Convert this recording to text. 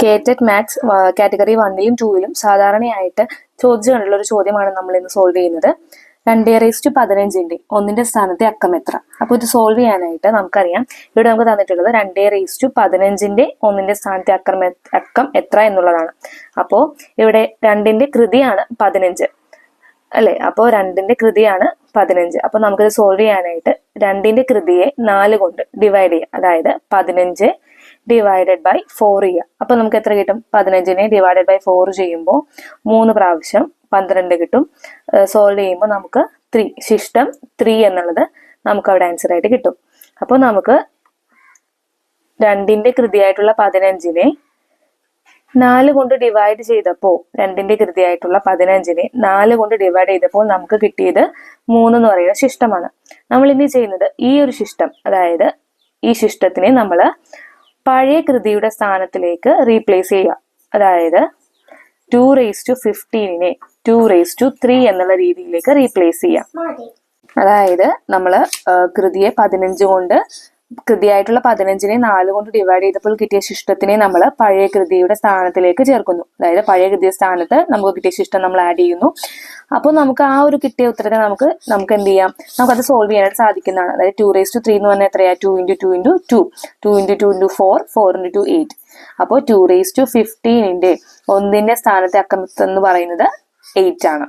കേറ്റഡ് maths category 1ലും 2ലും സാധാരണയായിട്ട് ചോദിച്ചു കണ്ടുള്ള ഒരു ചോദ്യമാണ് നമ്മൾ ഇന്ന് സോൾവ് ചെയ്യുന്നത്. 2⁻15ന്റെ 1ന്റെ സ്ഥാനത്തെ അക്കം എത്ര? അപ്പോൾ ഇത് സോൾവ് ചെയ്യാനായിട്ട് നമുക്കറിയാം, ഇവിടെ നമുക്ക് തന്നിട്ടുള്ളത് 2⁻15ന്റെ 1ന്റെ സ്ഥാനത്തെ അക്കം എത്ര എന്നുള്ളതാണ്. അപ്പോൾ ഇവിടെ 2ന്റെ കൃതിയാണ് 15 അല്ലെ? അപ്പോൾ 2ന്റെ കൃതിയാണ് 15. അപ്പൊ നമുക്കിത് സോൾവ് ചെയ്യാനായിട്ട് 2ന്റെ കൃതിയെ 4 കൊണ്ട് ഡിവൈഡ് ചെയ്യാം. അതായത് 15 ഡിവൈഡഡ് ബൈ 4 ചെയ്യാം. അപ്പൊ നമുക്ക് എത്ര കിട്ടും? 15നെ ഡിവൈഡഡ് ബൈ 4 ചെയ്യുമ്പോൾ 3 പ്രാവശ്യം 12 കിട്ടും. സോൾവ് ചെയ്യുമ്പോൾ നമുക്ക് 3 ശിഷ്ടം 3 എന്നുള്ളത് നമുക്ക് അവിടെ ആൻസർ ആയിട്ട് കിട്ടും. അപ്പോൾ നമുക്ക് 2ന്റെ കൃതിയായിട്ടുള്ള 15നെ 4 കൊണ്ട് ഡിവൈഡ് ചെയ്തപ്പോൾ 2ന്റെ കൃതിയായിട്ടുള്ള 15നെ 4 കൊണ്ട് ഡിവൈഡ് ചെയ്തപ്പോൾ നമുക്ക് കിട്ടിയത് 3 എന്ന് പറയുന്ന ശിഷ്ടമാണ്. നമ്മൾ ഇനി ചെയ്യുന്നത് ഈ ഒരു ശിഷ്ടം, അതായത് ഈ ശിഷ്ടത്തിനെ നമ്മൾ പഴയ കൃതിയുടെ സ്ഥാനത്തിലേക്ക് റീപ്ലേസ് ചെയ്യുക. അതായത് 2⁻15നെ 2�3 എന്നുള്ള രീതിയിലേക്ക് റീപ്ലേസ് ചെയ്യാം. അതായത് നമ്മൾ കൃതിയെ 15 കൊണ്ട് കൃതിയായിട്ടുള്ള 15നെ 4 കൊണ്ട് ഡിവൈഡ് ചെയ്തപ്പോൾ കിട്ടിയ ശിഷ്ടത്തിനെ നമ്മൾ പഴയ കൃതിയുടെ സ്ഥാനത്തിലേക്ക് ചേർക്കുന്നു. അതായത് പഴയ കൃതിയുടെ സ്ഥാനത്ത് നമുക്ക് കിട്ടിയ ശിഷ്ടം നമ്മൾ ആഡ് ചെയ്യുന്നു. അപ്പോൾ നമുക്ക് ആ ഒരു കിട്ടിയ ഉത്തരത്തെ നമുക്ക് എന്ത് ചെയ്യാം? നമുക്കത് സോൾവ് ചെയ്യാനായിട്ട് സാധിക്കുന്നതാണ്. അതായത് 2⁻3 എന്ന് പറഞ്ഞാൽ എത്രയാ? 2 × 2 × 2 2 × 2 × 4 4 × 2 8. അപ്പോൾ 2⁻15ന്റെ 1ന്റെ സ്ഥാനത്തെ അക്കം എന്ന് പറയുന്നത് 8 ആണ്.